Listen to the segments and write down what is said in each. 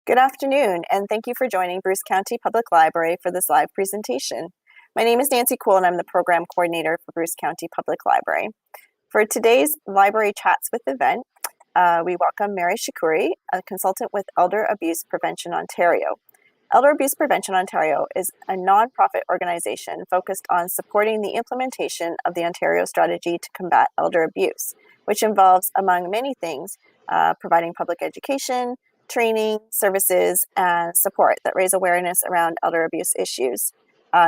Good afternoon, and thank you for joining Bruce County Public Library for this live presentation. My name is Nancy Cool, and I'm the Program Coordinator for Bruce County Public Library. For today's Library Chats with event, we welcome Mary Shakuri, a consultant with Elder Abuse Prevention Ontario. Elder Abuse Prevention Ontario is a nonprofit organization focused on supporting the implementation of the Ontario Strategy to Combat Elder Abuse, which involves, among many things, providing public education, training, services, and support that raise awareness around elder abuse issues.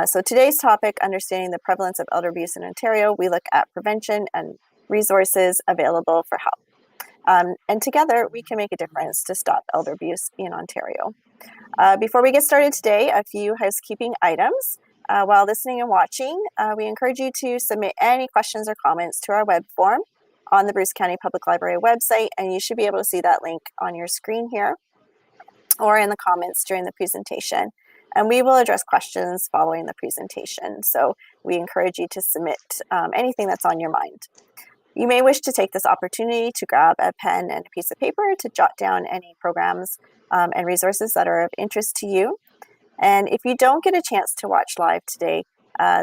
So today's topic, understanding the prevalence of elder abuse in Ontario, we look at prevention and resources available for help. And together, we can make a difference to stop elder abuse in Ontario. Before we get started today, a few housekeeping items. While listening and watching, we encourage you to submit any questions or comments to our web form on the Bruce County Public Library website, and you should be able to see that link on your screen here or in the comments during the presentation. And we will address questions following the presentation. So we encourage you to submit anything that's on your mind. You may wish to take this opportunity to grab a pen and a piece of paper to jot down any programs and resources that are of interest to you. And if you don't get a chance to watch live today,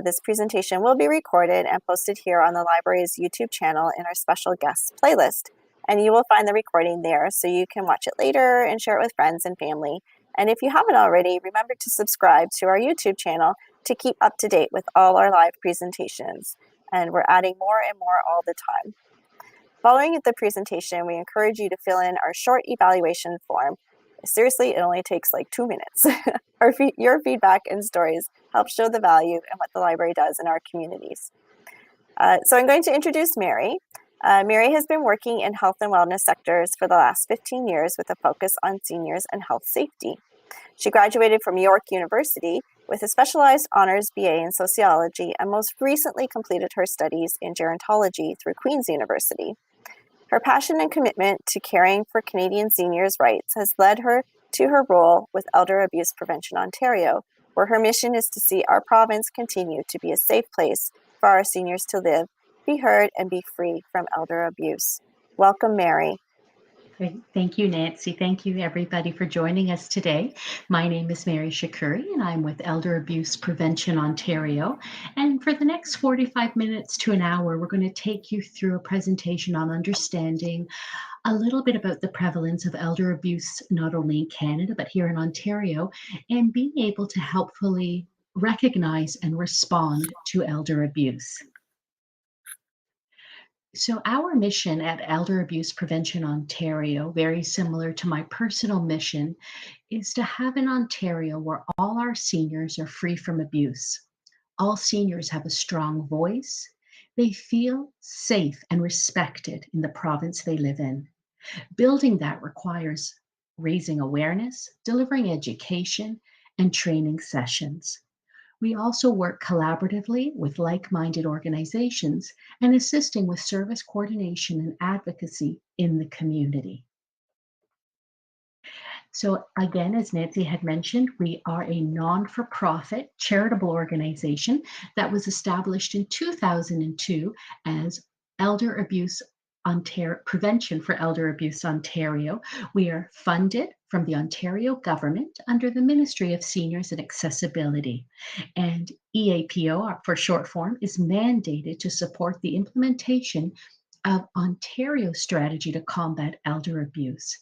this presentation will be recorded and posted here on the library's YouTube channel in our special guests playlist. And you will find the recording there so you can watch it later and share it with friends and family. And if you haven't already, remember to subscribe to our YouTube channel to keep up to date with all our live presentations. And we're adding more and more all the time. Following the presentation, we encourage you to fill in our short evaluation form. Seriously, it only takes like 2 minutes. Your feedback and stories help show the value and what the library does in our communities. So I'm going to introduce Mary. Mary has been working in health and wellness sectors for the last 15 years with a focus on seniors and health safety. She graduated from York University with a specialized honors BA in sociology and most recently completed her studies in gerontology through Queen's University. Her passion and commitment to caring for Canadian seniors' rights has led her to her role with Elder Abuse Prevention Ontario, where her mission is to see our province continue to be a safe place for our seniors to live, be heard, and be free from elder abuse. Welcome, Mary. Great. Thank you, Nancy. Thank you, everybody, for joining us today. My name is Mary Shakuri, and I'm with Elder Abuse Prevention Ontario. And for the next 45 minutes to an hour, we're going to take you through a presentation on understanding a little bit about the prevalence of elder abuse, not only in Canada, but here in Ontario, and being able to helpfully recognize and respond to elder abuse. So our mission at Elder Abuse Prevention Ontario, very similar to my personal mission, is to have an Ontario where all our seniors are free from abuse. All seniors have a strong voice. They feel safe and respected in the province they live in. Building that requires raising awareness, delivering education, and training sessions. We also work collaboratively with like-minded organizations and assisting with service coordination and advocacy in the community. So again, as Nancy had mentioned, we are a non-for-profit charitable organization that was established in 2002 as Elder Abuse Prevention for Elder Abuse Ontario. We are funded from the Ontario government under the Ministry of Seniors and Accessibility. And EAPO, for short form, is mandated to support the implementation of Ontario's strategy to combat elder abuse.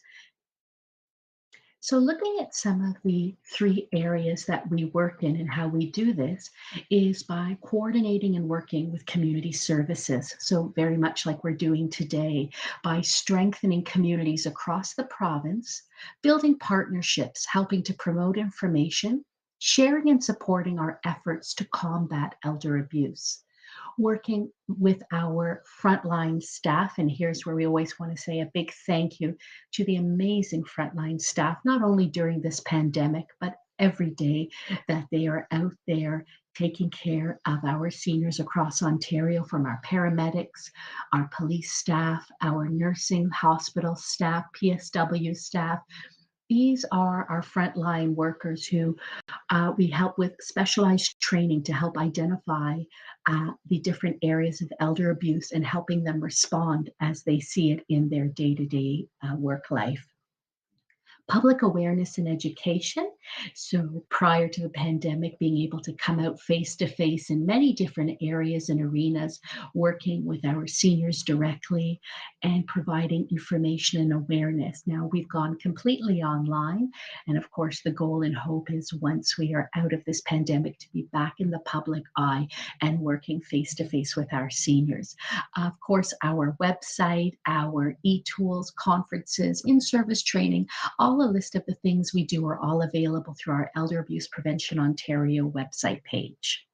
So looking at some of the 3 areas that we work in and how we do this is by coordinating and working with community services. So very much like we're doing today, by strengthening communities across the province, building partnerships, helping to promote information, sharing and supporting our efforts to combat elder abuse. Working with our frontline staff. And here's where we always want to say a big thank you to the amazing frontline staff, not only during this pandemic, but every day that they are out there taking care of our seniors across Ontario, from our paramedics, our police staff, our nursing hospital staff, PSW staff. These are our frontline workers who we help with specialized training to help identify the different areas of elder abuse and helping them respond as they see it in their day-to-day work life. Public awareness and education. So, prior to the pandemic, being able to come out face to face in many different areas and arenas, working with our seniors directly and providing information and awareness. Now, we've gone completely online. And of course, the goal and hope is once we are out of this pandemic to be back in the public eye and working face to face with our seniors. Of course, our website, our e tools, conferences, in service training, all a list of the things we do are all available through our Elder Abuse Prevention Ontario website page.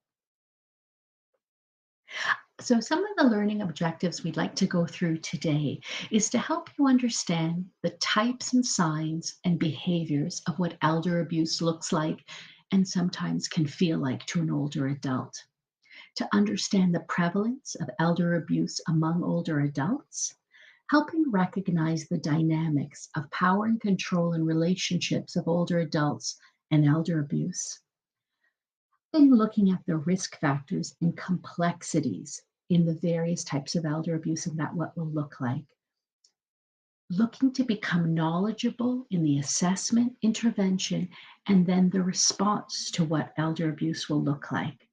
So, some of the learning objectives we'd like to go through today is to help you understand the types and signs and behaviors of what elder abuse looks like and sometimes can feel like to an older adult. To understand the prevalence of elder abuse among older adults, helping recognize the dynamics of power and control in relationships of older adults and elder abuse, and looking at the risk factors and complexities in the various types of elder abuse and that what will look like. Looking to become knowledgeable in the assessment, intervention, and then the response to what elder abuse will look like.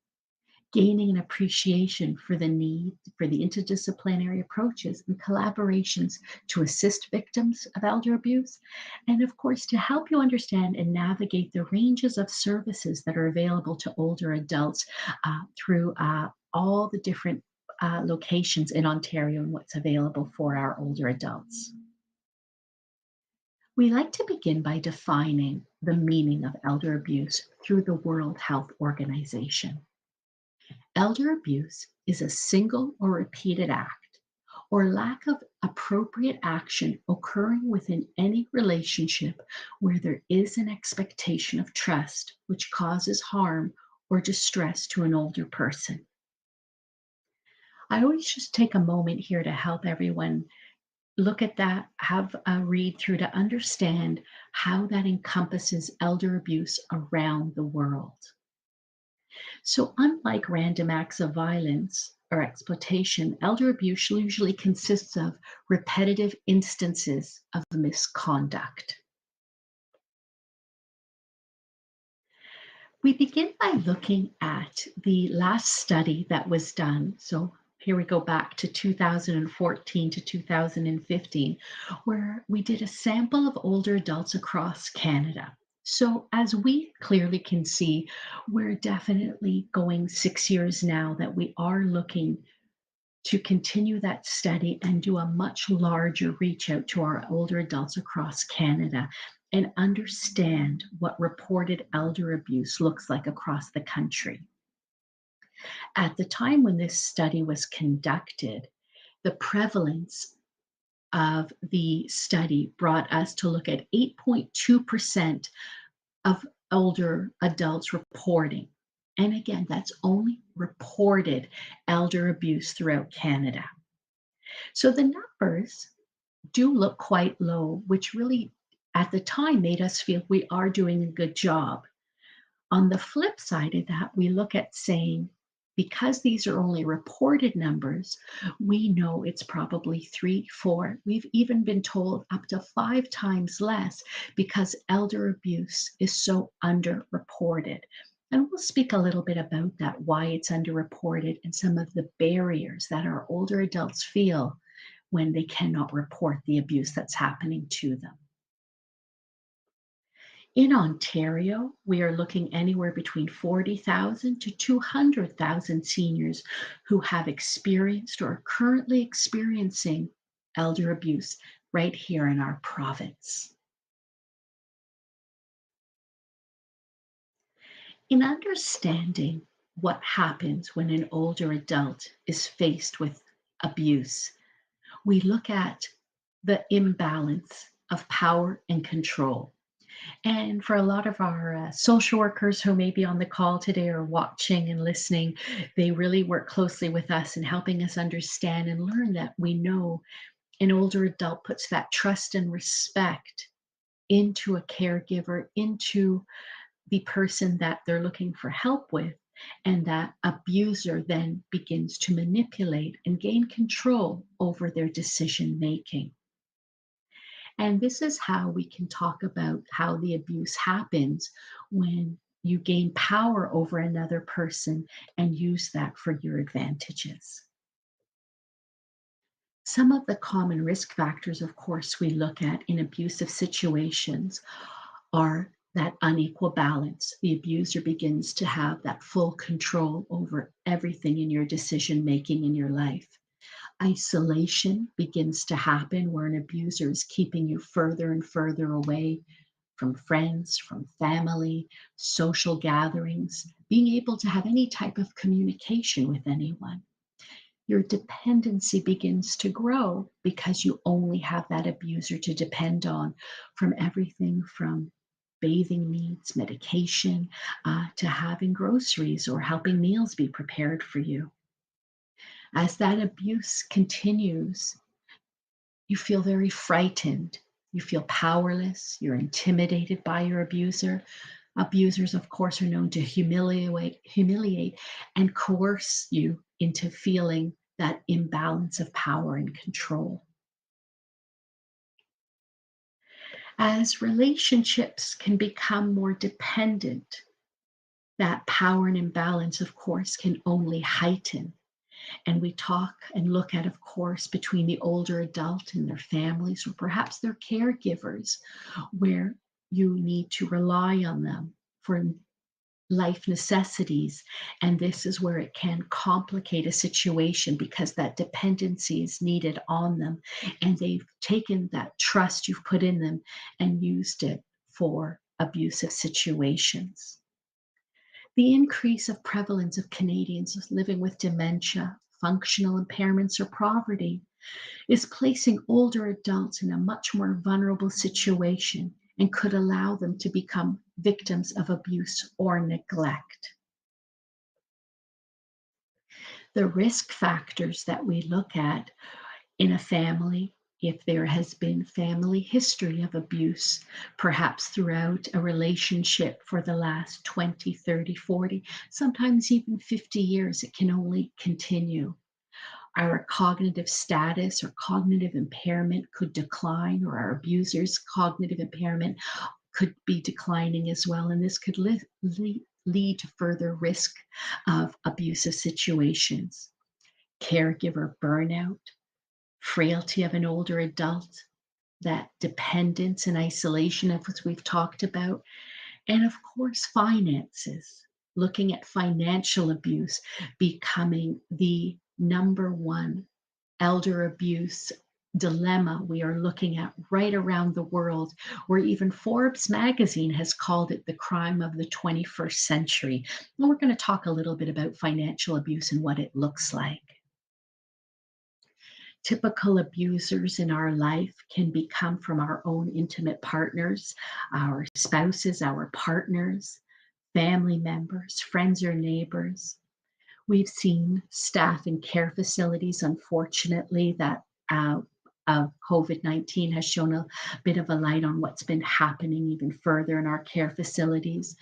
Gaining an appreciation for the need for the interdisciplinary approaches and collaborations to assist victims of elder abuse, and of course, to help you understand and navigate the ranges of services that are available to older adults through all the different locations in Ontario and what's available for our older adults. We like to begin by defining the meaning of elder abuse through the World Health Organization. Elder abuse is a single or repeated act or lack of appropriate action occurring within any relationship where there is an expectation of trust which causes harm or distress to an older person. I always just take a moment here to help everyone look at that, have a read through to understand how that encompasses elder abuse around the world. So, unlike random acts of violence or exploitation, elder abuse usually consists of repetitive instances of misconduct. We begin by looking at the last study that was done. So, here we go back to 2014 to 2015, where we did a sample of older adults across Canada. So, as we clearly can see, we're definitely going 6 years now that we are looking to continue that study and do a much larger reach out to our older adults across Canada and understand what reported elder abuse looks like across the country. At the time when this study was conducted, the prevalence of the study brought us to look at 8.2% of older adults reporting. And again, that's only reported elder abuse throughout Canada. So the numbers do look quite low, which really at the time made us feel we are doing a good job. On the flip side of that, we look at saying, because these are only reported numbers, we know it's probably 3, 4. We've even been told up to 5 times less because elder abuse is so underreported. And we'll speak a little bit about that, why it's underreported and some of the barriers that our older adults feel when they cannot report the abuse that's happening to them. In Ontario, we are looking anywhere between 40,000 to 200,000 seniors who have experienced or are currently experiencing elder abuse right here in our province. In understanding what happens when an older adult is faced with abuse, we look at the imbalance of power and control. And for a lot of our social workers who may be on the call today or watching and listening, they really work closely with us in helping us understand and learn that we know an older adult puts that trust and respect into a caregiver, into the person that they're looking for help with. And that abuser then begins to manipulate and gain control over their decision making. And this is how we can talk about how the abuse happens when you gain power over another person and use that for your advantages. Some of the common risk factors, of course, we look at in abusive situations are that unequal balance. The abuser begins to have that full control over everything in your decision making in your life. Isolation begins to happen where an abuser is keeping you further and further away from friends, from family, social gatherings, being able to have any type of communication with anyone. Your dependency begins to grow because you only have that abuser to depend on, from everything from bathing needs, medication, to having groceries or helping meals be prepared for you. As that abuse continues, you feel very frightened. You feel powerless. You're intimidated by your abuser. Abusers, of course, are known to humiliate and coerce you into feeling that imbalance of power and control. As relationships can become more dependent, that power and imbalance, of course, can only heighten. And we talk and look at, of course, between the older adult and their families, or perhaps their caregivers, where you need to rely on them for life necessities. And this is where it can complicate a situation because that dependency is needed on them. And they've taken that trust you've put in them and used it for abusive situations. The increase of prevalence of Canadians living with dementia, functional impairments, or poverty is placing older adults in a much more vulnerable situation and could allow them to become victims of abuse or neglect. The risk factors that we look at in a family, if there has been family history of abuse, perhaps throughout a relationship for the last 20, 30, 40, sometimes even 50 years, it can only continue. Our cognitive status or cognitive impairment could decline, or our abuser's cognitive impairment could be declining as well. And this could lead to further risk of abusive situations. Caregiver burnout, frailty of an older adult, that dependence and isolation of what we've talked about, and of course, finances. Looking at financial abuse becoming the number one elder abuse dilemma we are looking at right around the world, where even Forbes magazine has called it the crime of the 21st century. And we're going to talk a little bit about financial abuse and what it looks like. Typical abusers in our life can become from our own intimate partners, our spouses, our partners, family members, friends or neighbors. We've seen staff in care facilities, unfortunately, that COVID-19 has shown a bit of a light on what's been happening even further in our care facilities.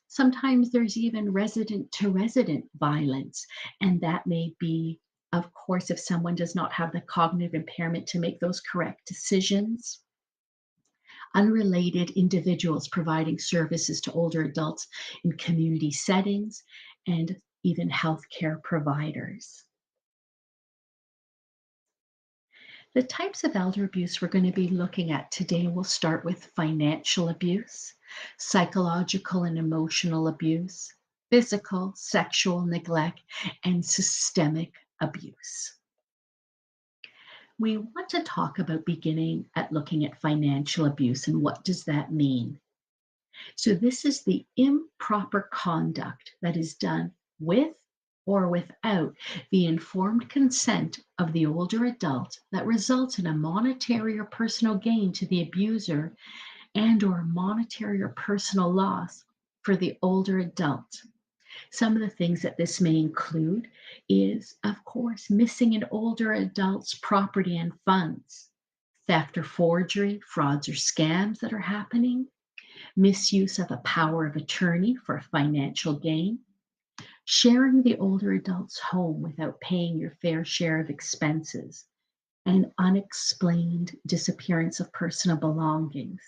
Sometimes there's even resident to resident violence, and that may be, of course, if someone does not have the cognitive impairment to make those correct decisions. Unrelated individuals providing services to older adults in community settings, and even healthcare providers. The types of elder abuse we're going to be looking at today will start with financial abuse, psychological and emotional abuse, physical, sexual neglect, and systemic abuse. We want to talk about beginning at looking at financial abuse and what does that mean? So this is the improper conduct that is done with or without the informed consent of the older adult that results in a monetary or personal gain to the abuser and or monetary or personal loss for the older adult. Some of the things that this may include is, of course, missing an older adult's property and funds, theft or forgery, frauds or scams that are happening, misuse of a power of attorney for financial gain, sharing the older adult's home without paying your fair share of expenses, and unexplained disappearance of personal belongings.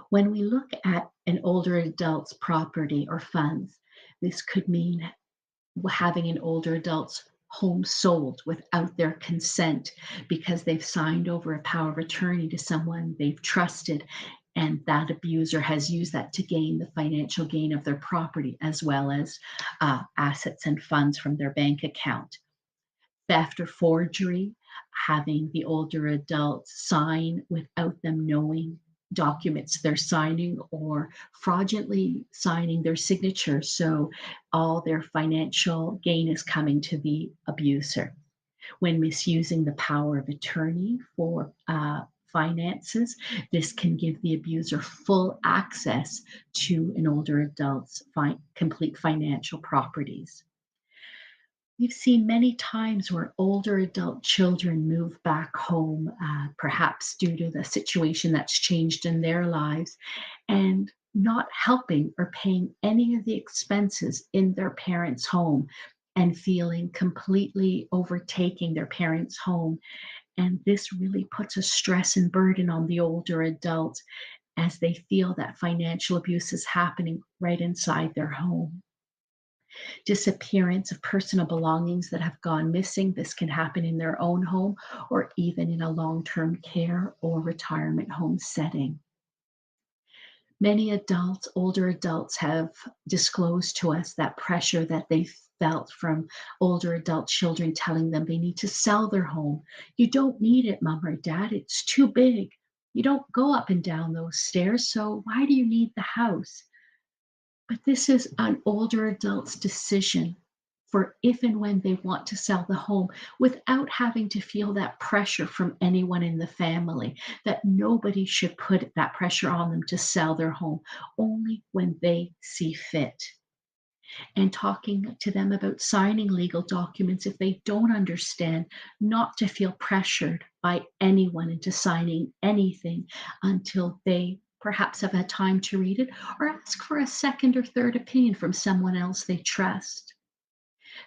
When we look at an older adult's property or funds, this could mean having an older adult's home sold without their consent because they've signed over a power of attorney to someone they've trusted, and that abuser has used that to gain the financial gain of their property as well as assets and funds from their bank account. Theft or forgery, having the older adult sign without them knowing documents they're signing, or fraudulently signing their signature so all their financial gain is coming to the abuser. When misusing the power of attorney for finances, this can give the abuser full access to an older adult's complete financial properties. We've seen many times where older adult children move back home, perhaps due to the situation that's changed in their lives, and not helping or paying any of the expenses in their parents' home, and feeling completely overtaking their parents' home. And this really puts a stress and burden on the older adult as they feel that financial abuse is happening right inside their home. Disappearance of personal belongings that have gone missing. This can happen in their own home or even in a long-term care or retirement home setting. Many adults, older adults, have disclosed to us that pressure that they felt from older adult children telling them they need to sell their home. You don't need it, mom or dad. It's too big. You don't go up and down those stairs, so why do you need the house? But this is an older adult's decision for if and when they want to sell the home without having to feel that pressure from anyone in the family, that nobody should put that pressure on them to sell their home, only when they see fit. And talking to them about signing legal documents if they don't understand, not to feel pressured by anyone into signing anything until they perhaps have had time to read it, or ask for a second or third opinion from someone else they trust.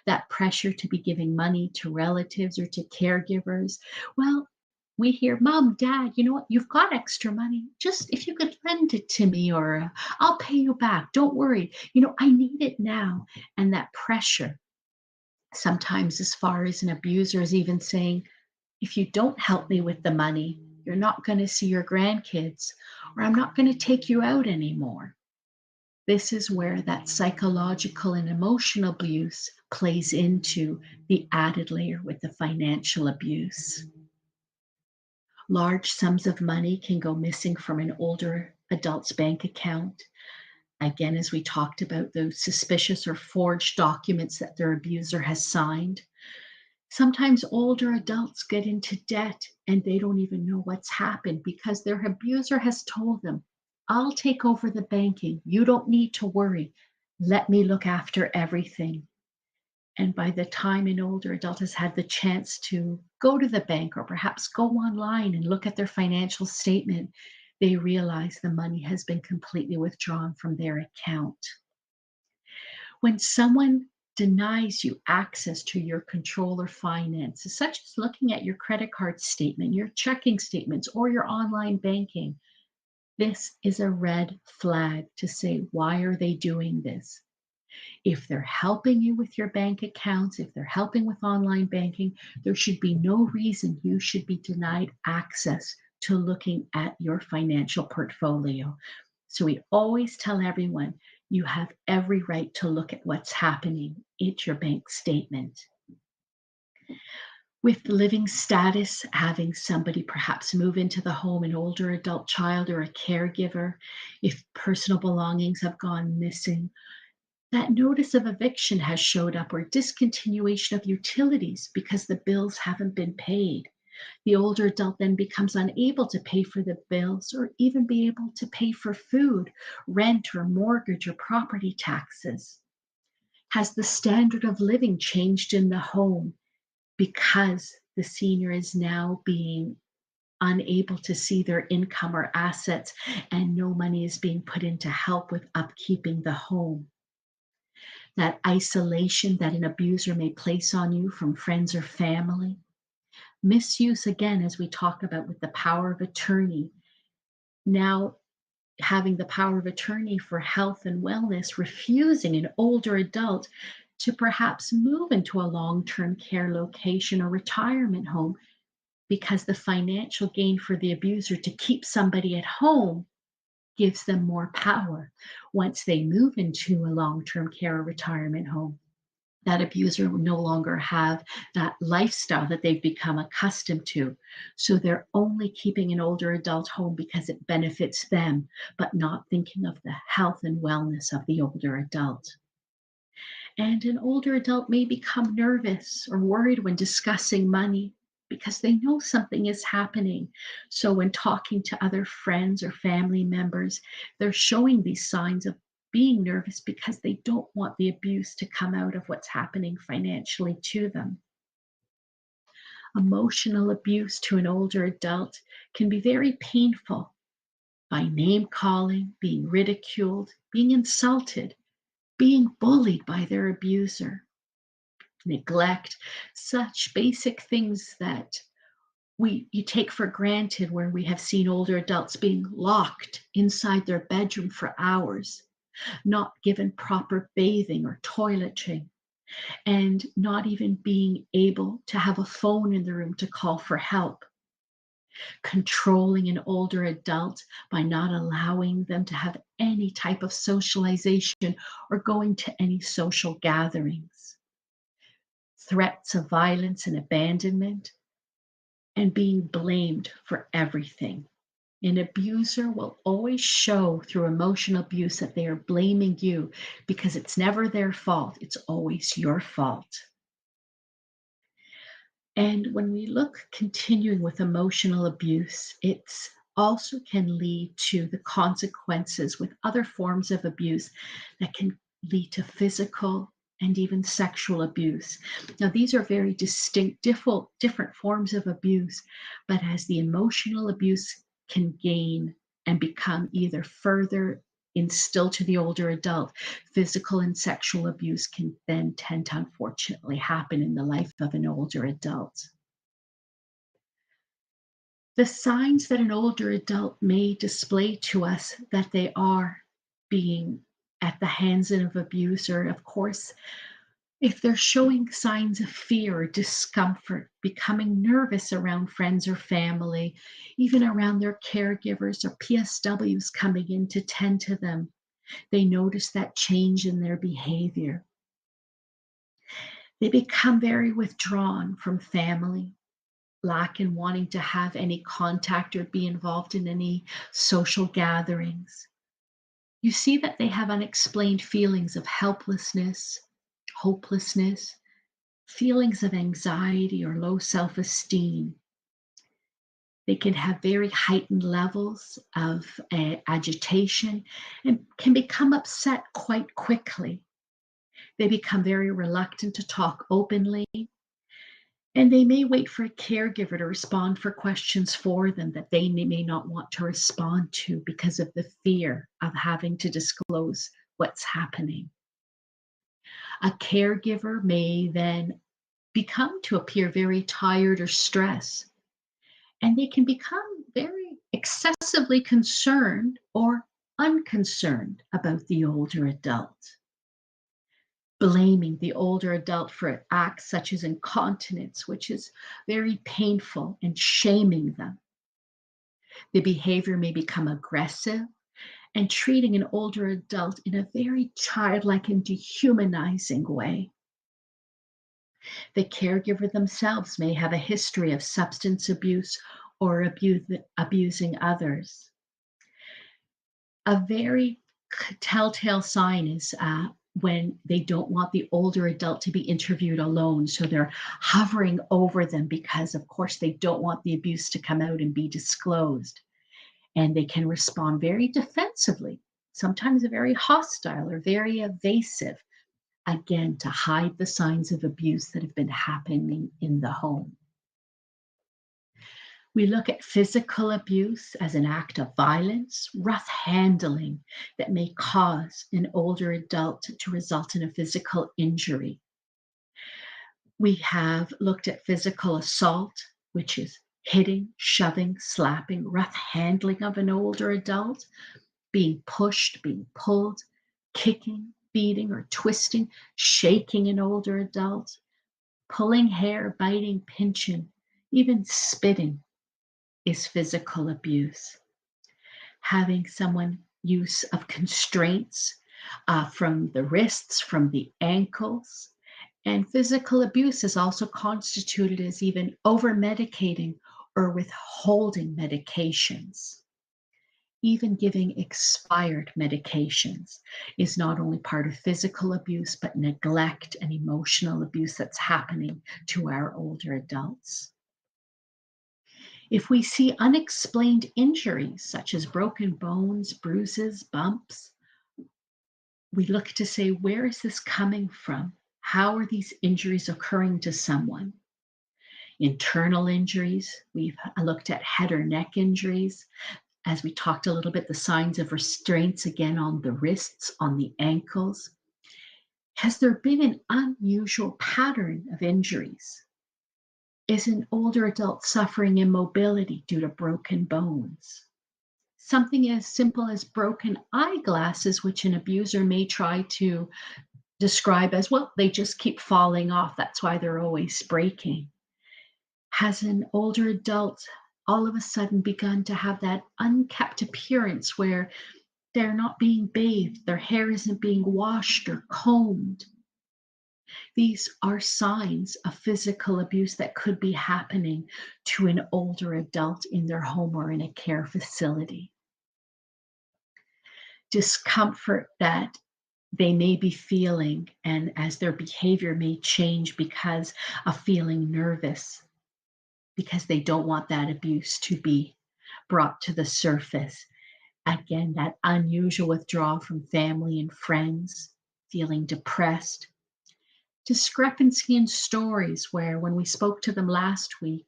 That pressure to be giving money to relatives or to caregivers. Well, we hear, Mom, Dad, you know what? You've got extra money. Just if you could lend it to me, or I'll pay you back. Don't worry. I need it now. And that pressure, sometimes as far as an abuser is even saying, if you don't help me with the money, you're not going to see your grandkids, or I'm not going to take you out anymore. This is where that psychological and emotional abuse plays into the added layer with the financial abuse. Large sums of money can go missing from an older adult's bank account. Again, as we talked about those suspicious or forged documents that their abuser has signed. Sometimes older adults get into debt and they don't even know what's happened because their abuser has told them, I'll take over the banking. You don't need to worry. Let me look after everything. And by the time an older adult has had the chance to go to the bank or perhaps go online and look at their financial statement, they realize the money has been completely withdrawn from their account. When someone denies you access to your control or finances, such as looking at your credit card statement, your checking statements, or your online banking, this is a red flag to say, why are they doing this? If they're helping you with your bank accounts, if they're helping with online banking, there should be no reason you should be denied access to looking at your financial portfolio. So we always tell everyone, you have every right to look at what's happening in your bank statement. With living status, having somebody perhaps move into the home, an older adult child or a caregiver, if personal belongings have gone missing, that notice of eviction has showed up, or discontinuation of utilities because the bills haven't been paid. The older adult then becomes unable to pay for the bills or even be able to pay for food, rent or mortgage or property taxes. Has the standard of living changed in the home because the senior is now being unable to see their income or assets and no money is being put in to help with upkeeping the home? That isolation that an abuser may place on you from friends or family, Misuse, again, as we talk about with the power of attorney, now having the power of attorney for health and wellness, refusing an older adult to perhaps move into a long-term care location or retirement home because the financial gain for the abuser to keep somebody at home gives them more power. Once they move into a long-term care or retirement home, that abuser will no longer have that lifestyle that they've become accustomed to. So they're only keeping an older adult home because it benefits them, but not thinking of the health and wellness of the older adult. And an older adult may become nervous or worried when discussing money because they know something is happening. So when talking to other friends or family members, they're showing these signs of being nervous because they don't want the abuse to come out of what's happening financially to them. Emotional abuse to an older adult can be very painful, by name calling, being ridiculed, being insulted, being bullied by their abuser, neglect, such basic things that you take for granted, where we have seen older adults being locked inside their bedroom for hours, not given proper bathing or toiletry, and not even being able to have a phone in the room to call for help. Controlling an older adult by not allowing them to have any type of socialization or going to any social gatherings. Threats of violence and abandonment, and being blamed for everything. An abuser will always show through emotional abuse that they are blaming you because it's never their fault, it's always your fault. And when we look continuing with emotional abuse, it's also can lead to the consequences with other forms of abuse that can lead to physical and even sexual abuse. Now, these are very distinct, different forms of abuse, but as the emotional abuse can gain and become either further instilled to the older adult, physical and sexual abuse can then tend to unfortunately happen in the life of an older adult. The signs that an older adult may display to us that they are being at the hands of abuse are, of course, if they're showing signs of fear or discomfort, becoming nervous around friends or family, even around their caregivers or PSWs coming in to tend to them, they notice that change in their behavior. They become very withdrawn from family, lack in wanting to have any contact or be involved in any social gatherings. You see that they have unexplained feelings of helplessness, hopelessness, feelings of anxiety or low self esteem. They can have very heightened levels of agitation and can become upset quite quickly. They become very reluctant to talk openly, and they may wait for a caregiver to respond for questions for them that they may not want to respond to because of the fear of having to disclose what's happening. A caregiver may then become to appear very tired or stressed, and they can become very excessively concerned or unconcerned about the older adult, blaming the older adult for acts such as incontinence, which is very painful, and shaming them. The behavior may become aggressive and treating an older adult in a very childlike and dehumanizing way. The caregiver themselves may have a history of substance abuse or abusing others. A very telltale sign is when they don't want the older adult to be interviewed alone. So they're hovering over them because, of course, they don't want the abuse to come out and be disclosed. And they can respond very defensively, sometimes very hostile or very evasive, again, to hide the signs of abuse that have been happening in the home. We look at physical abuse as an act of violence, rough handling that may cause an older adult to result in a physical injury. We have looked at physical assault, which is hitting, shoving, slapping, rough handling of an older adult, being pushed, being pulled, kicking, beating, or twisting, shaking an older adult, pulling hair, biting, pinching, even spitting is physical abuse. Having someone use of constraints from the wrists, from the ankles, and physical abuse is also constituted as even over medicating or withholding medications. Even giving expired medications is not only part of physical abuse, but neglect and emotional abuse that's happening to our older adults. If we see unexplained injuries, such as broken bones, bruises, bumps, we look to say, where is this coming from? How are these injuries occurring to someone? Internal injuries, we've looked at head or neck injuries. As we talked a little bit, the signs of restraints again on the wrists, on the ankles. Has there been an unusual pattern of injuries? Is an older adult suffering immobility due to broken bones? Something as simple as broken eyeglasses, which an abuser may try to describe as, well, they just keep falling off. That's why they're always breaking. Has an older adult all of a sudden begun to have that unkept appearance where they're not being bathed, their hair isn't being washed or combed? These are signs of physical abuse that could be happening to an older adult in their home or in a care facility. Discomfort that they may be feeling, and as their behavior may change because of feeling nervous, because they don't want that abuse to be brought to the surface. Again, that unusual withdrawal from family and friends, feeling depressed. Discrepancy in stories where when we spoke to them last week,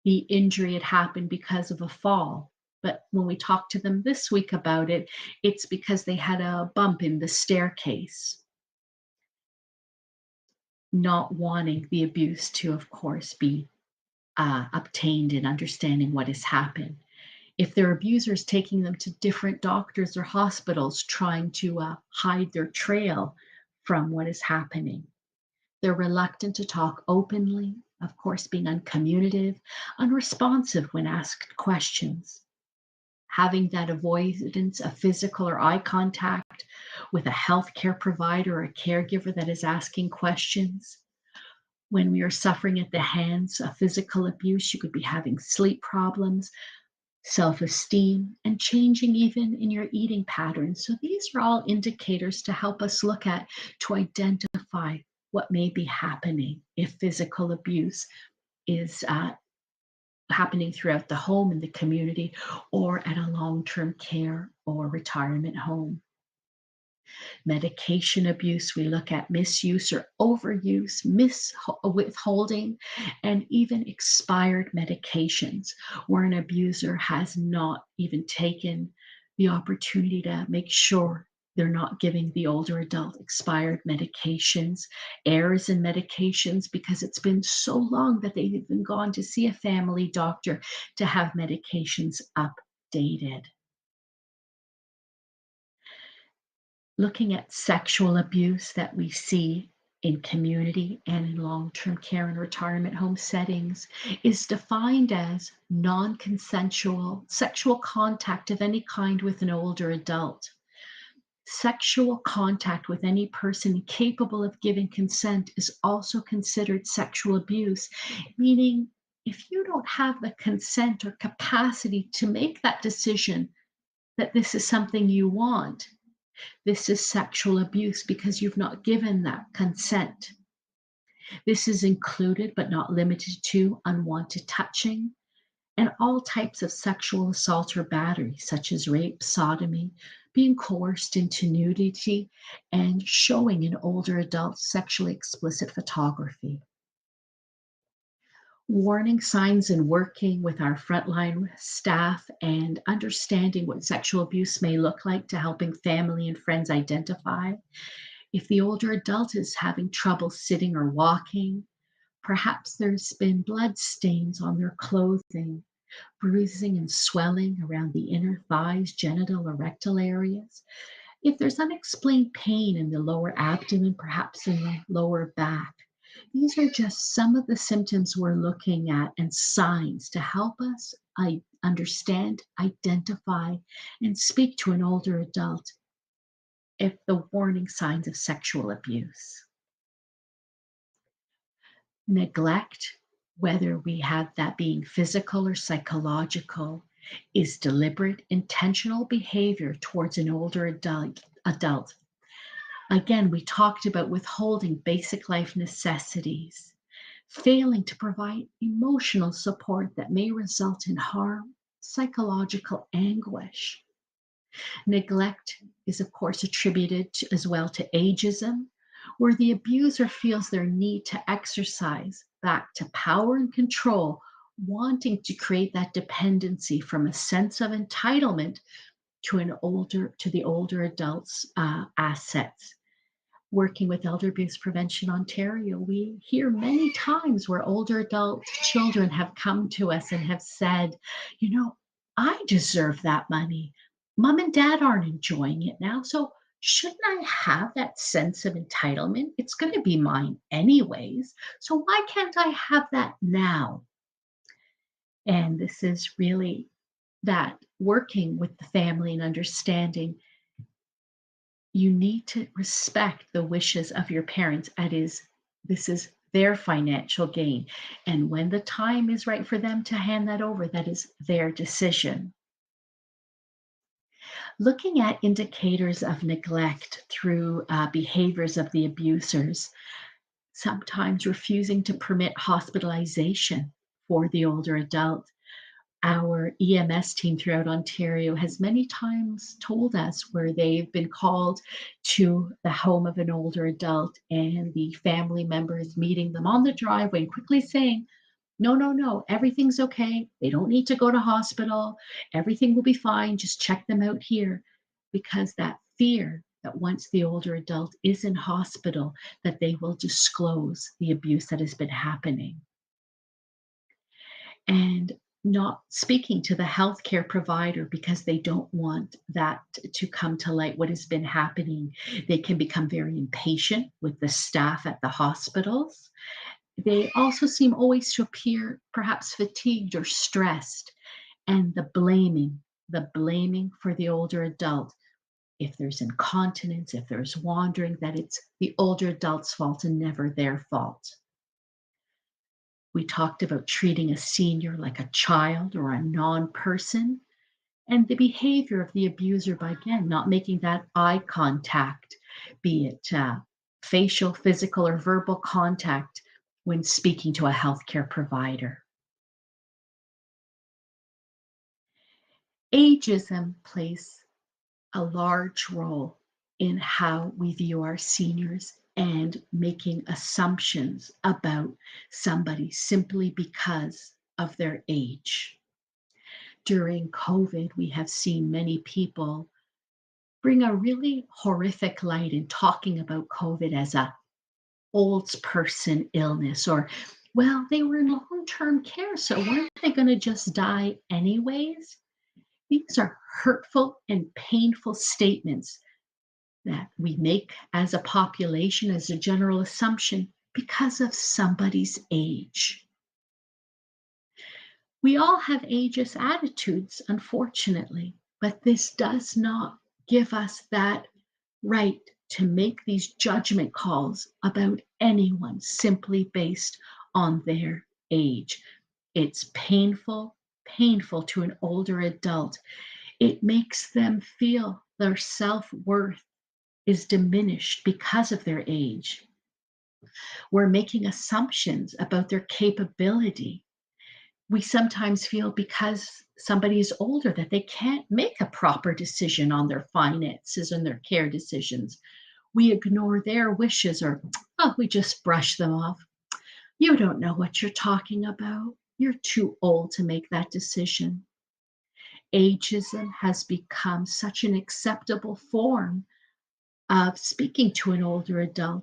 the injury had happened because of a fall. But when we talked to them this week about it, it's because they had a bump in the staircase. Not wanting the abuse to, of course, be obtained and understanding what has happened. If their abusers taking them to different doctors or hospitals trying to hide their trail from what is happening. They're reluctant to talk openly, of course, being uncommunicative, unresponsive when asked questions. Having that avoidance of physical or eye contact with a healthcare provider or a caregiver that is asking questions. When we are suffering at the hands of physical abuse, you could be having sleep problems, self-esteem, and changing even in your eating patterns. So these are all indicators to help us look at to identify what may be happening if physical abuse is happening throughout the home and the community or at a long-term care or retirement home. Medication abuse, we look at misuse or overuse, withholding, and even expired medications where an abuser has not even taken the opportunity to make sure they're not giving the older adult expired medications, errors in medications, because it's been so long that they've even gone to see a family doctor to have medications updated. Looking at sexual abuse that we see in community and in long-term care and retirement home settings is defined as non-consensual sexual contact of any kind with an older adult. Sexual contact with any person capable of giving consent is also considered sexual abuse, meaning if you don't have the consent or capacity to make that decision that this is something you want, this is sexual abuse because you've not given that consent. This is included but not limited to unwanted touching and all types of sexual assault or battery, such as rape, sodomy, being coerced into nudity, and showing an older adult sexually explicit photography. Warning signs and working with our frontline staff and understanding what sexual abuse may look like to helping family and friends identify. If the older adult is having trouble sitting or walking, Perhaps there's been blood stains on their clothing, bruising and swelling around the inner thighs, genital or rectal areas. If there's unexplained pain in the lower abdomen, perhaps in the lower back, these are just some of the symptoms we're looking at and signs to help us understand, identify, and speak to an older adult if the warning signs of sexual abuse. Neglect, whether we have that being physical or psychological, is deliberate, intentional behavior towards an older adult. Again, we talked about withholding basic life necessities, failing to provide emotional support that may result in harm, psychological anguish. Neglect is, of course, attributed as well to ageism, where the abuser feels their need to exercise back to power and control, wanting to create that dependency from a sense of entitlement to the older adult's assets. Working with Elder Abuse Prevention Ontario, we hear many times where older adult children have come to us and have said, I deserve that money. Mom and dad aren't enjoying it now. So shouldn't I have that sense of entitlement? It's going to be mine anyways. So why can't I have that now? And this is really that working with the family and understanding you need to respect the wishes of your parents. This is their financial gain. And when the time is right for them to hand that over, that is their decision. Looking at indicators of neglect through behaviors of the abusers, sometimes refusing to permit hospitalization for the older adult. Our EMS team throughout Ontario has many times told us where they've been called to the home of an older adult and the family members meeting them on the driveway and quickly saying, no, no, no, everything's okay. They don't need to go to hospital. Everything will be fine. Just check them out here. Because that fear that once the older adult is in hospital, that they will disclose the abuse that has been happening. And not speaking to the healthcare provider because they don't want that to come to light, what has been happening. They can become very impatient with the staff at the hospitals. They also seem always to appear perhaps fatigued or stressed. And the blaming for the older adult. If there's incontinence, if there's wandering, that it's the older adult's fault and never their fault. We talked about treating a senior like a child or a non-person, and the behavior of the abuser by, again, not making that eye contact, be it facial, physical, or verbal contact when speaking to a healthcare provider. Ageism plays a large role in how we view our seniors and making assumptions about somebody simply because of their age. During COVID, we have seen many people bring a really horrific light in talking about COVID as a old person illness, or, well, they were in long-term care, so weren't they going to just die anyways? These are hurtful and painful statements that we make as a population, as a general assumption, because of somebody's age. We all have ageist attitudes, unfortunately, but this does not give us that right to make these judgment calls about anyone simply based on their age. It's painful to an older adult. It makes them feel their self-worth is diminished because of their age. We're making assumptions about their capability. We sometimes feel because somebody is older that they can't make a proper decision on their finances and their care decisions. We ignore their wishes, or, we just brush them off. You don't know what you're talking about. You're too old to make that decision. Ageism has become such an acceptable form of speaking to an older adult,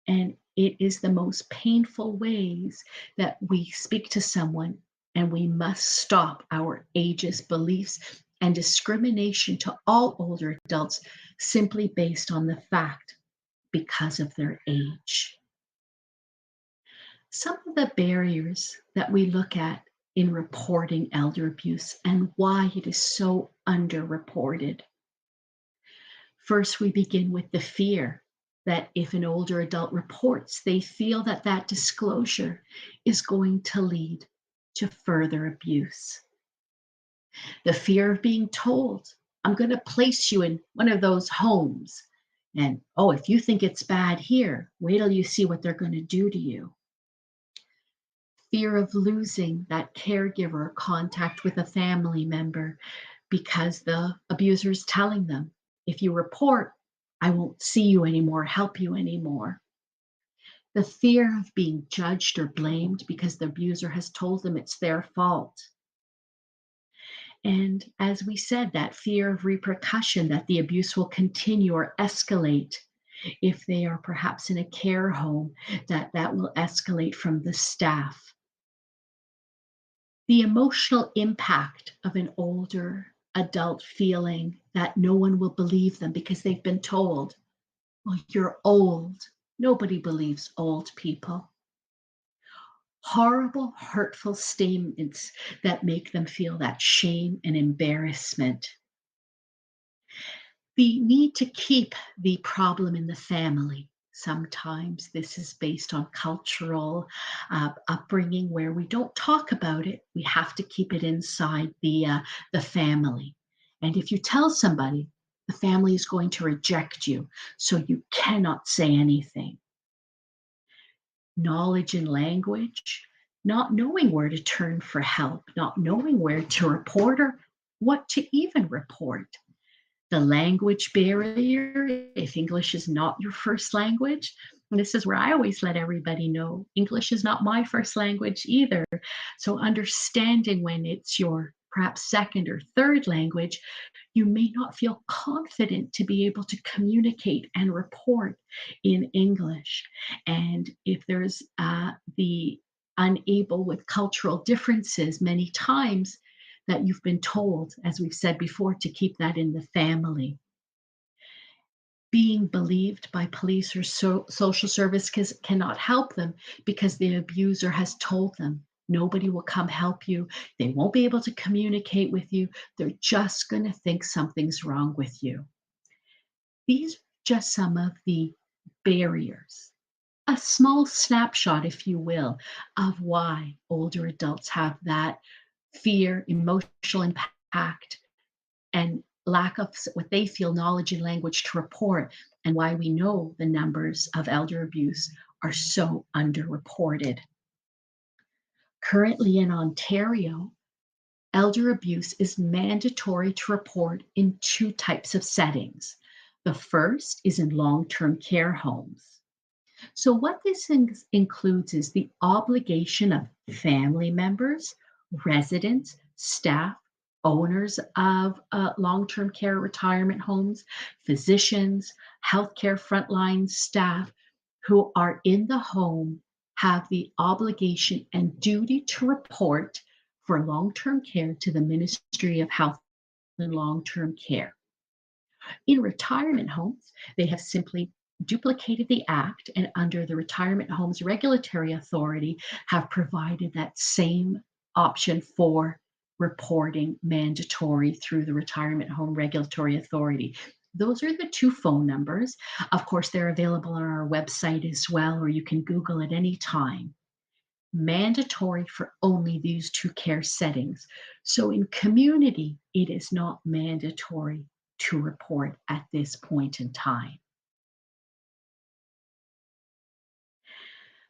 and It is the most painful ways that we speak to someone, and we must stop our ageist beliefs and discrimination to all older adults simply based on the fact because of their age. Some of the barriers that we look at in reporting elder abuse and why it is so underreported. First, we begin with the fear that if an older adult reports, they feel that that disclosure is going to lead to further abuse. The fear of being told, I'm going to place you in one of those homes. And oh, if you think it's bad here, wait till you see what they're going to do to you. Fear of losing that caregiver or contact with a family member because the abuser is telling them, if you report, I won't see you anymore, help you anymore. The fear of being judged or blamed because the abuser has told them it's their fault. And as we said, that fear of repercussion, that the abuse will continue or escalate if they are perhaps in a care home, that will escalate from the staff. The emotional impact of an older adult feeling that no one will believe them because they've been told, well, you're old. Nobody believes old people. Horrible, hurtful statements that make them feel that shame and embarrassment. The need to keep the problem in the family. Sometimes this is based on cultural upbringing where we don't talk about it. We have to keep it inside the family. And if you tell somebody, the family is going to reject you, so you cannot say anything. Knowledge and language, not knowing where to turn for help, not knowing where to report or what to even report. The language barrier, if English is not your first language. And this is where I always let everybody know English is not my first language either. So understanding when it's your perhaps second or third language, you may not feel confident to be able to communicate and report in English. And if there's the unable with cultural differences, many times that you've been told, as we've said before, to keep that in the family. Being believed by police or social service cannot help them because the abuser has told them nobody will come help you. They won't be able to communicate with you. They're just going to think something's wrong with you. These are just some of the barriers, a small snapshot, if you will, of why older adults have that fear, emotional impact, and lack of what they feel knowledge and language to report, and why we know the numbers of elder abuse are so underreported. Currently in Ontario, elder abuse is mandatory to report in two types of settings. The first is in long-term care homes. So what this includes is the obligation of family members, residents, staff, owners of long-term care retirement homes, physicians, healthcare frontline staff who are in the home have the obligation and duty to report for long-term care to the Ministry of Health and Long-Term Care. In retirement homes, they have simply duplicated the act and under the Retirement Homes Regulatory Authority have provided that same option for reporting mandatory through the Retirement Home Regulatory Authority. Those are the two phone numbers. Of course, they're available on our website as well, or you can Google at any time. Mandatory for only these two care settings. So in community, it is not mandatory to report at this point in time.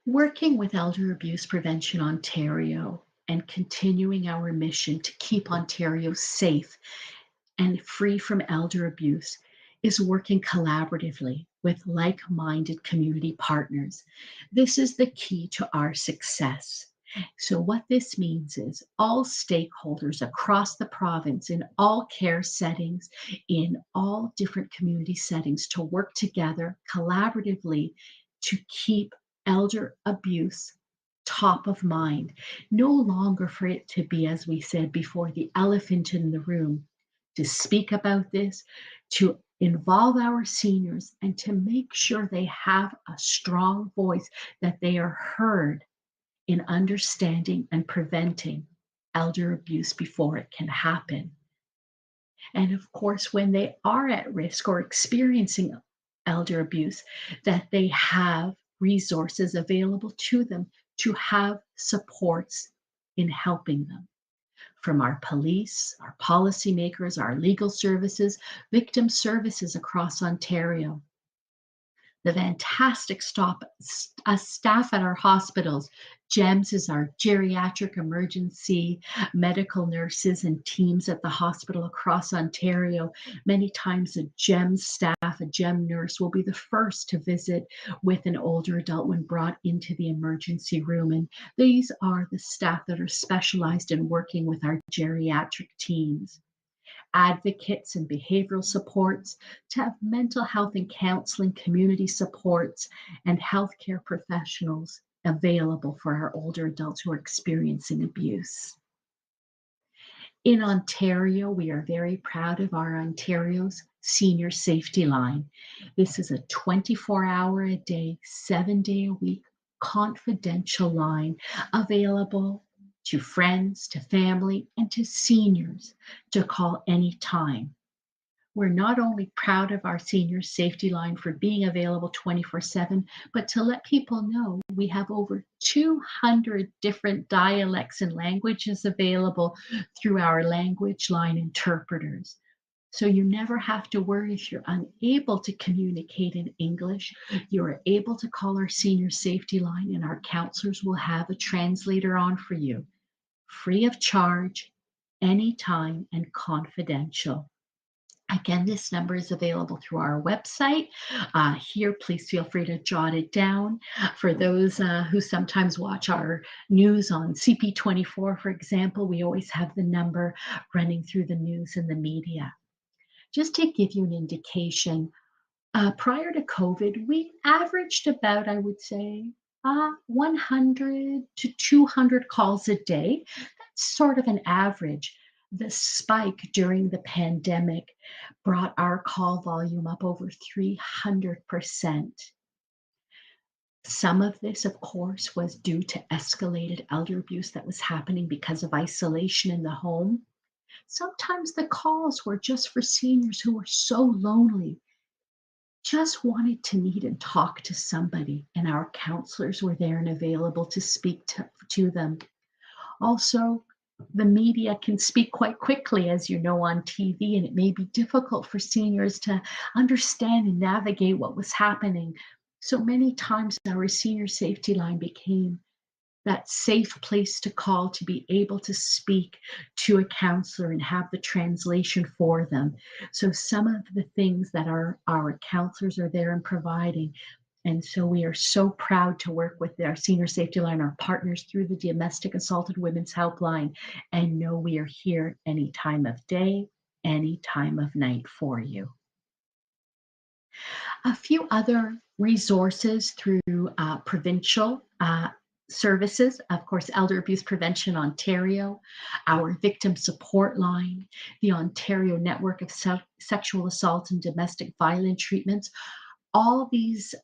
Working with Elder Abuse Prevention Ontario and continuing our mission to keep Ontario safe and free from elder abuse is working collaboratively with like-minded community partners. This is the key to our success. So what this means is all stakeholders across the province in all care settings, in all different community settings to work together collaboratively to keep elder abuse top of mind, no longer for it to be, as we said before, the elephant in the room, to speak about this, to involve our seniors, and to make sure they have a strong voice, that they are heard in understanding and preventing elder abuse before it can happen. And of course, when they are at risk or experiencing elder abuse, that they have resources available to them to have supports in helping them, from our police, our policymakers, our legal services, victim services across Ontario, the fantastic staff at our hospitals. GEMS is our geriatric emergency medical nurses and teams at the hospital across Ontario. Many times a GEMS staff, a GEM nurse, will be the first to visit with an older adult when brought into the emergency room. And these are the staff that are specialized in working with our geriatric teams. Advocates and behavioral supports, to have mental health and counseling community supports, and healthcare professionals available for our older adults who are experiencing abuse. In Ontario, we are very proud of our Ontario's Senior Safety Line. This is a 24-hour-a-day, 7-day-a-week confidential line available to friends, to family, and to seniors to call anytime. We're not only proud of our senior safety line for being available 24/7, but to let people know we have over 200 different dialects and languages available through our language line interpreters. So you never have to worry if you're unable to communicate in English. You are able to call our senior safety line, and our counselors will have a translator on for you, free of charge, anytime, and confidential. Again, this number is available through our website. Here, please feel free to jot it down. For those who sometimes watch our news on CP24, for example, we always have the number running through the news and the media. Just to give you an indication, prior to COVID, we averaged about, I would say, 100 to 200 calls a day. That's sort of an average. The spike during the pandemic brought our call volume up over 300%. Some of this, of course, was due to escalated elder abuse that was happening because of isolation in the home. Sometimes the calls were just for seniors who were so lonely, just wanted to meet and talk to somebody, and our counselors were there and available to speak to them. Also, the media can speak quite quickly, as you know, on TV, and it may be difficult for seniors to understand and navigate what was happening. So many times our senior safety line became that safe place to call, to be able to speak to a counselor and have the translation for them. So some of the things that our counselors are there and providing. And so we are so proud to work with our senior safety line, our partners through the Domestic Assaulted Women's Helpline, and know we are here any time of day, any time of night for you. A few other resources through provincial services, of course, Elder Abuse Prevention Ontario, our victim support line, the Ontario Network of Sexual Assault and Domestic Violence Treatments. All these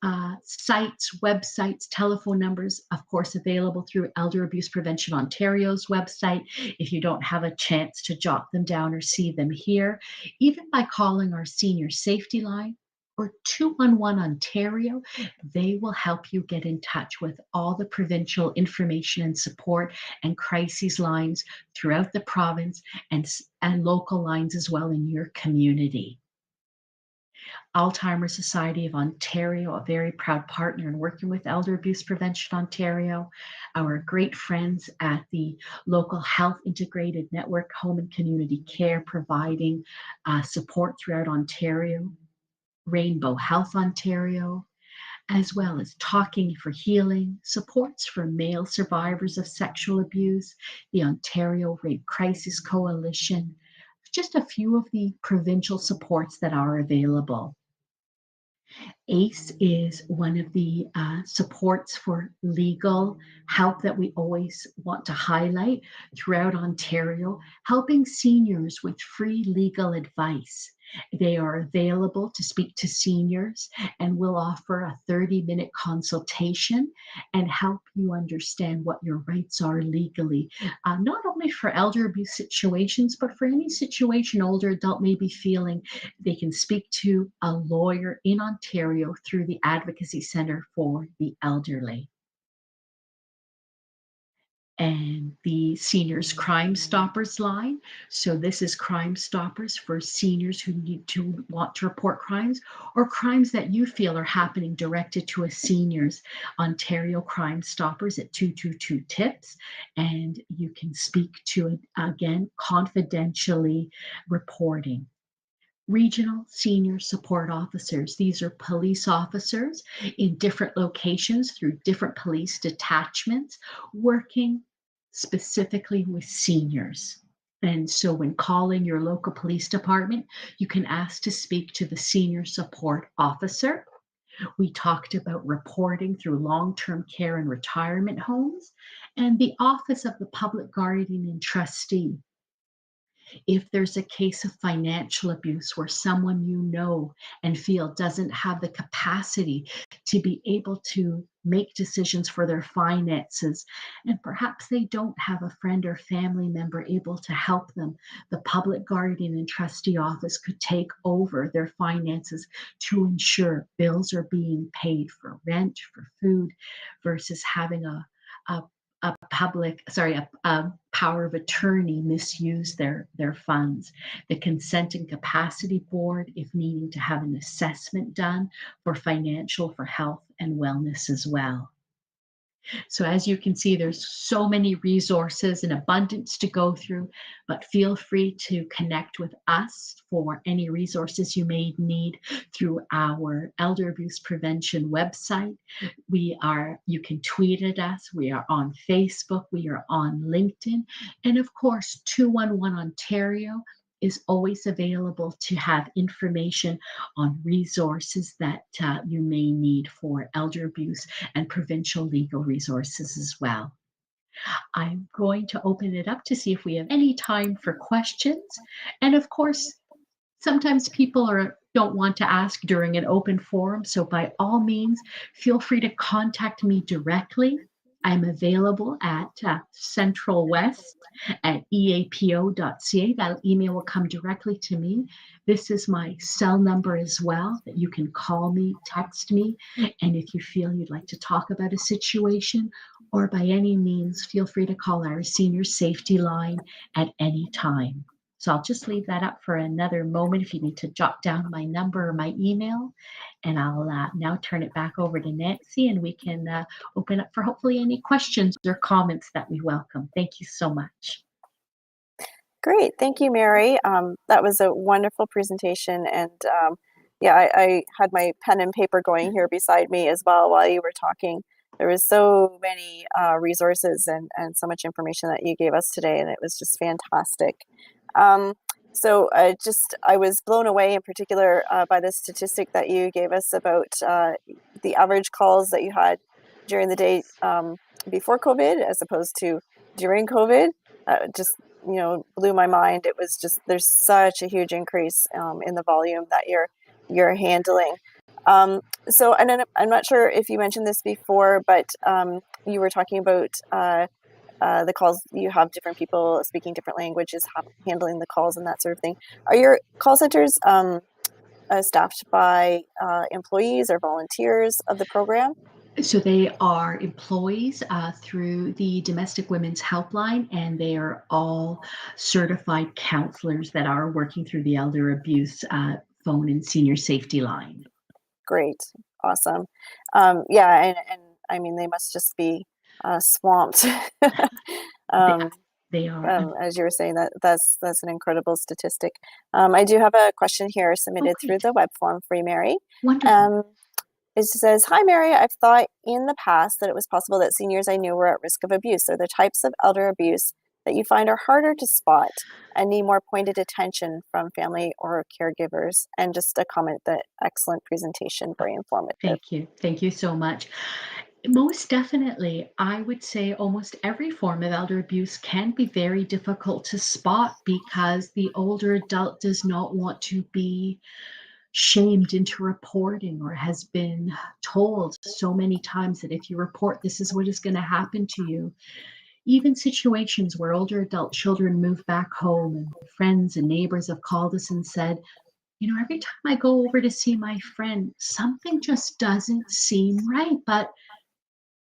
sites, websites, telephone numbers, of course, available through Elder Abuse Prevention Ontario's website. If you don't have a chance to jot them down or see them here, even by calling our senior safety line or 211 Ontario, they will help you get in touch with all the provincial information and support and crises lines throughout the province, and local lines as well in your community. Alzheimer's Society of Ontario, a very proud partner in working with Elder Abuse Prevention Ontario, our great friends at the local health integrated network, home and community care, providing support throughout Ontario, Rainbow Health Ontario, as well as Talking for Healing, supports for male survivors of sexual abuse, the Ontario Rape Crisis Coalition, just a few of the provincial supports that are available. ACE is one of the supports for legal help that we always want to highlight throughout Ontario, helping seniors with free legal advice. They are available to speak to seniors and will offer a 30-minute consultation and help you understand what your rights are legally, not only for elder abuse situations, but for any situation older adult may be feeling. They can speak to a lawyer in Ontario through the Advocacy Centre for the Elderly. And the Seniors Crime Stoppers line. So this is Crime Stoppers for seniors who want to report crimes or crimes that you feel are happening directed to a seniors. Ontario Crime Stoppers at 222-TIPS. And you can speak to it again, confidentially reporting. Regional Senior Support Officers. These are police officers in different locations through different police detachments working specifically with seniors. And so when calling your local police department, you can ask to speak to the Senior Support Officer. We talked about reporting through long-term care and retirement homes and the Office of the Public Guardian and Trustee. If there's a case of financial abuse where someone you know and feel doesn't have the capacity to be able to make decisions for their finances, and perhaps they don't have a friend or family member able to help them, the public guardian and trustee office could take over their finances to ensure bills are being paid for rent, for food, versus having a a power of attorney misuse their funds. The Consent and Capacity Board, if needing to have an assessment done for financial, for health and wellness as well. So as you can see, there's so many resources in abundance to go through, but feel free to connect with us for any resources you may need through our elder abuse prevention website. You can tweet at us. We are on Facebook. We are on LinkedIn. And of course, 211 Ontario is always available to have information on resources that you may need for elder abuse and provincial legal resources as well. I'm going to open it up to see if we have any time for questions. And of course, sometimes people don't want to ask during an open forum. So by all means, feel free to contact me directly. I'm available at Central West at eapo.ca. That email will come directly to me. This is my cell number as well that you can call me, text me. And if you feel you'd like to talk about a situation or by any means, feel free to call our senior safety line at any time. So I'll just leave that up for another moment if you need to jot down my number or my email. And I'll now turn it back over to Nancy and we can open up for hopefully any questions or comments that we welcome. Thank you so much. Great. Thank you, Mary. That was a wonderful presentation. And yeah, I had my pen and paper going here beside me as well while you were talking. There was so many resources and so much information that you gave us today, and it was just fantastic. So I was blown away in particular by the statistic that you gave us about the average calls that you had during the day before COVID as opposed to during COVID. Just blew my mind. It was just, there's such a huge increase in the volume that you're handling. So, and then I'm not sure if you mentioned this before, but you were talking about the calls. You have different people speaking different languages, handling the calls and that sort of thing. Are your call centers staffed by employees or volunteers of the program? So they are employees through the Domestic Women's Helpline, and they are all certified counselors that are working through the elder abuse phone and senior safety line. Great. Awesome. Yeah, and I mean, they must just be swamped. They are. As you were saying, that's an incredible statistic. I do have a question here submitted through the web form for you, Mary. Wonderful. It says, "Hi, Mary. I've thought in the past that it was possible that seniors I knew were at risk of abuse. Are there types of elder abuse that you find are harder to spot and need more pointed attention from family or caregivers? And just a comment that excellent presentation, very informative. Thank you. Thank you so much. Most definitely, I would say almost every form of elder abuse can be very difficult to spot because the older adult does not want to be shamed into reporting or has been told so many times that if you report, this is what is going to happen to you. Even situations where older adult children move back home and friends and neighbors have called us and said, every time I go over to see my friend, something just doesn't seem right, but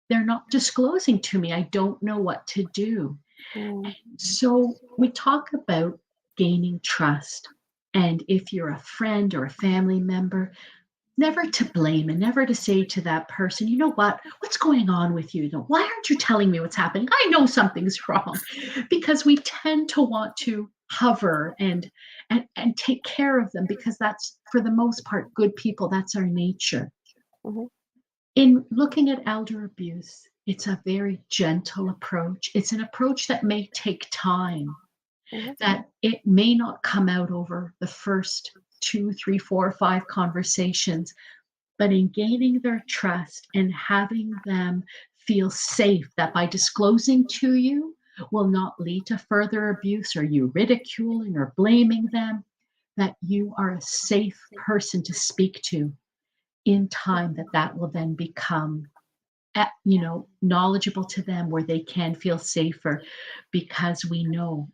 they're not disclosing to me. I don't know what to do. Mm, So we talk about gaining trust. And if you're a friend or a family member, never to blame and never to say to that person, you know what, what's going on with you? Why aren't you telling me what's happening? I know something's wrong. Because we tend to want to hover and take care of them because that's, for the most part, good people. That's our nature. mhm, In looking at elder abuse, it's a very gentle approach. It's an approach that may take time, mhm, that it may not come out over the first two, three, four, or five conversations, but in gaining their trust and having them feel safe that by disclosing to you will not lead to further abuse or you ridiculing or blaming them, that you are a safe person to speak to in time, that will then become knowledgeable to them where they can feel safer because we know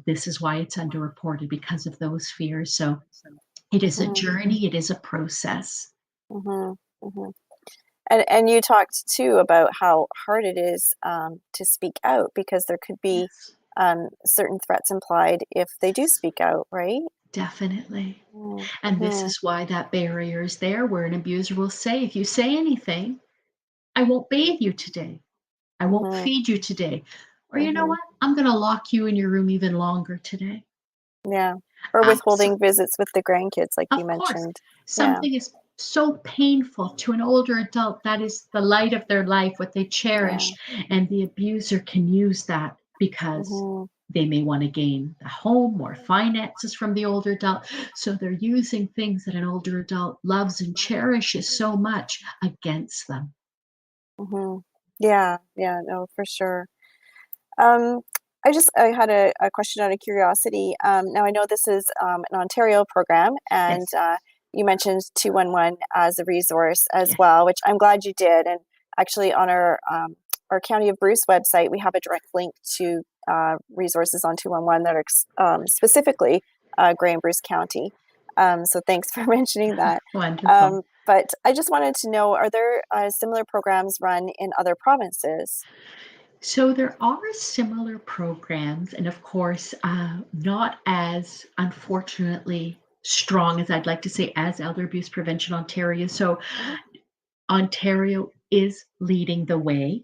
this is why it's underreported because of those fears. So it is a mhm, journey, it is a process. mhm, mhm. And you talked too about how hard it is to speak out because there could be Yes, certain threats implied if they do speak out, right? definitely. Mm, And this mhm, is why that barrier is there, where an abuser will say, if you say anything, I won't bathe you today. I won't mhm, feed you today. Or you know mhm. what? I'm going to lock you in your room even longer today. Yeah. Or So, withholding visits with the grandkids, like you of course, mentioned. Yeah. something is so painful to an older adult. That is the light of their life, what they Yeah. cherish. And the abuser can use that because Mhm, they may want to gain the home or finances from the older adult. So they're using things that an older adult loves and cherishes so much against them. mhm. Yeah. Yeah. No, for sure. Um, I had a question out of curiosity. Now I know this is an Ontario program, and Yes, you mentioned 211 as a resource as yes. well, which I'm glad you did. And actually, on our County of Bruce website, we have a direct link to resources on 211 that are specifically Grey and Bruce County. So thanks for mentioning that. Wonderful. But I just wanted to know, are there similar programs run in other provinces? So there are similar programs, and of course, not as unfortunately strong as I'd like to say as Elder Abuse Prevention Ontario. So Mhm, Ontario is leading the way.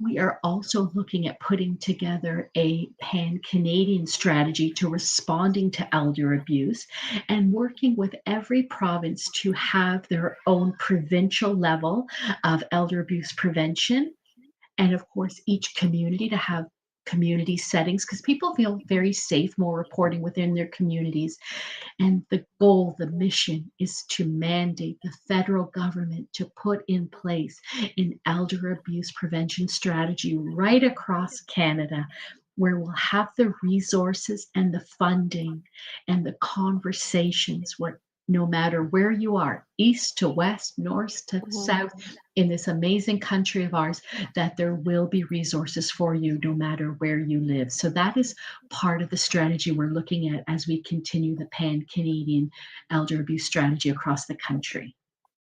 We are also looking at putting together a pan Canadian strategy to responding to elder abuse and working with every province to have their own provincial level of elder abuse prevention, and of course each community to have community settings because people feel very safe more reporting within their communities. And the goal, the mission is to mandate the federal government to put in place an elder abuse prevention strategy right across Canada, where we'll have the resources and the funding and the conversations where no matter where you are, east to west, north to mhm. south, in this amazing country of ours, that there will be resources for you no matter where you live. So that is part of the strategy we're looking at as we continue the pan Canadian elder abuse strategy across the country.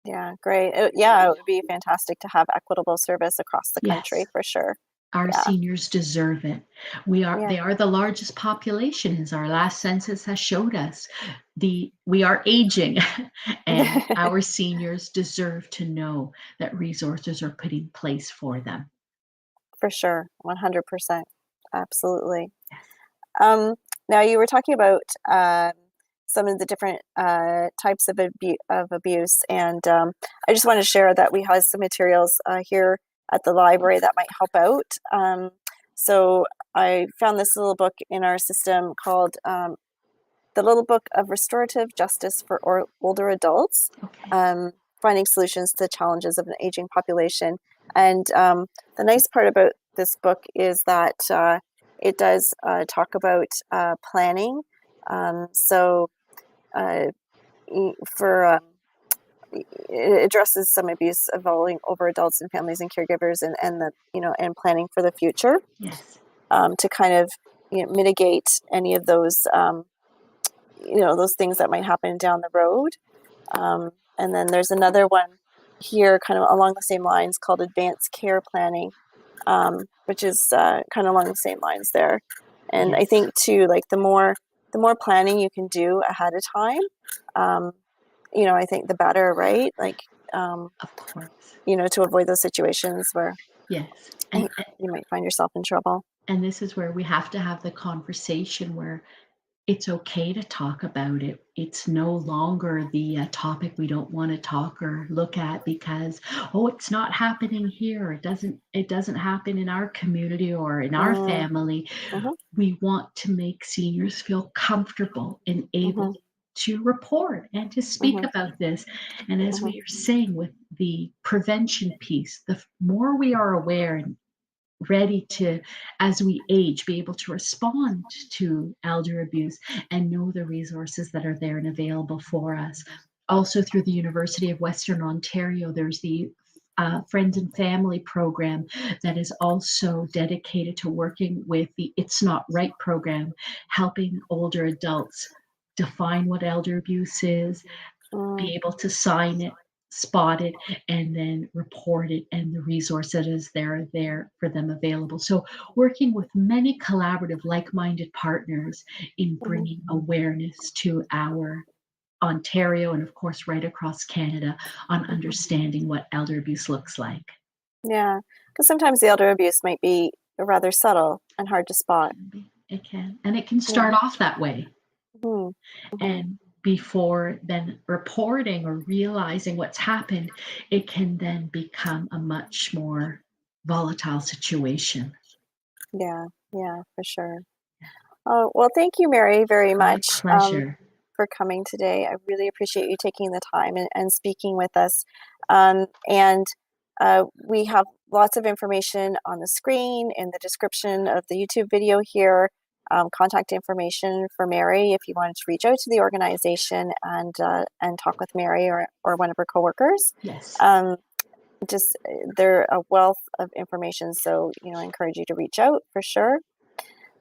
Yeah, great. Yeah, it would be fantastic to have equitable service across the country Yes, for sure. our Yeah, seniors deserve it. yeah, They are the largest population, as our last census has showed us. We are aging, and our seniors deserve to know that resources are put in place for them. for sure. 100%. Absolutely. Yes. Um, Now you were talking about some of the different types of, abuse, and I just want to share that we have some materials here at the library that might help out. So I found this little book in our system called The Little Book of Restorative Justice for Older Adults, Okay. Finding Solutions to the Challenges of an Aging Population. And the nice part about this book is that it does talk about planning. So for it addresses some abuse involving over adults and families and caregivers, and the and planning for the future. Yes. To kind of mitigate any of those those things that might happen down the road. And then there's another one here, kind of along the same lines, called Advanced Care Planning, which is kind of along the same lines there. And I Yes. think too, like the more planning you can do ahead of time, I think the better, right? Like, Of course. to avoid those situations where Yes. you might find yourself in trouble. And this is where we have to have the conversation where it's okay to talk about it. It's no longer the topic we don't want to talk or look at because, oh, it's not happening here. It doesn't happen in our community or in our Mm, family. mhm, We want to make seniors feel comfortable and mhm, able to report and to speak mhm, about this. And as mhm, we are saying with the prevention piece, the more we are aware and ready to, as we age, be able to respond to elder abuse and know the resources that are there and available for us. Also, through the University of Western Ontario, there's the Friends and Family program that is also dedicated to working with the It's Not Right program, helping older adults define what elder abuse is, mm, be able to sign it, spot it, and then report it, and the resource that is there for them available. So working with many collaborative, like-minded partners in mhm. bringing awareness to our Ontario and of course right across Canada on Mhm. understanding what elder abuse looks like. Yeah, because sometimes the elder abuse might be rather subtle and hard to spot. It can, and it can Yeah. start off that way. Mhm. Mhm. And before then reporting or realizing what's happened, it can then become a much more volatile situation. Yeah, yeah, for sure. Oh, well, thank you, Mary, very My much pleasure. for coming today. I really appreciate you taking the time and speaking with us. And we have lots of information on the screen in the description of the YouTube video here. Contact information for Mary if you wanted to reach out to the organization and talk with Mary or one of her coworkers. Yes. Um, just they're a wealth of information, so I encourage you to reach out for sure.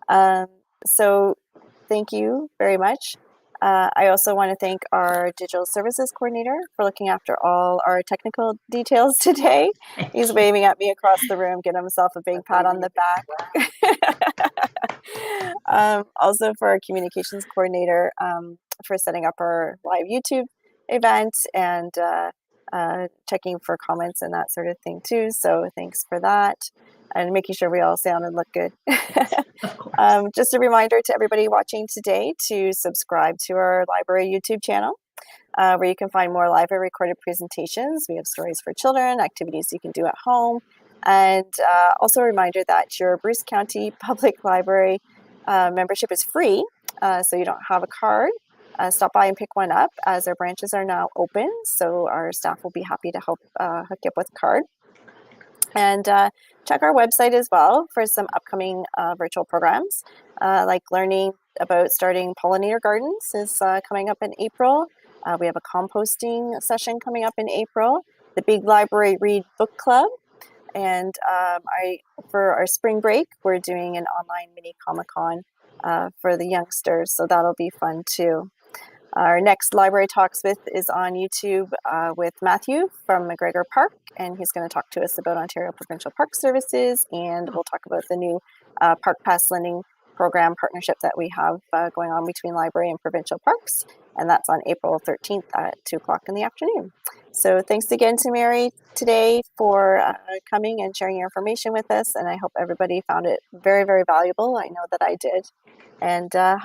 Um, so thank you very much. I also want to thank our digital services coordinator for looking after all our technical details today. He's Thank you. waving at me across the room, getting himself a big pat on the back. Also for our communications coordinator for setting up our live YouTube event and checking for comments and that sort of thing too. So thanks for that and making sure we all sound and look good. Yes, of course. Just a reminder to everybody watching today to subscribe to our library YouTube channel, where you can find more live and recorded presentations. We have stories for children, activities you can do at home, and also a reminder that your Bruce County Public Library membership is free, so you don't have a card. Stop by and pick one up as our branches are now open, so our staff will be happy to help hook you up with a card. And check our website as well for some upcoming virtual programs, like learning about starting pollinator gardens is coming up in April. We have a composting session coming up in April, the Big Library Read Book Club, and for our spring break, we're doing an online mini Comic-Con for the youngsters, so that'll be fun too. Our next Library Talks with is on YouTube with Matthew from McGregor Park, and he's going to talk to us about Ontario Provincial Park Services, and we'll talk about the new Park Pass lending program partnership that we have going on between library and provincial parks, and that's on April 13th at 2 o'clock in the afternoon. So thanks again to Mary today for coming and sharing your information with us, and I hope everybody found it very, very valuable. I know that I did. And have a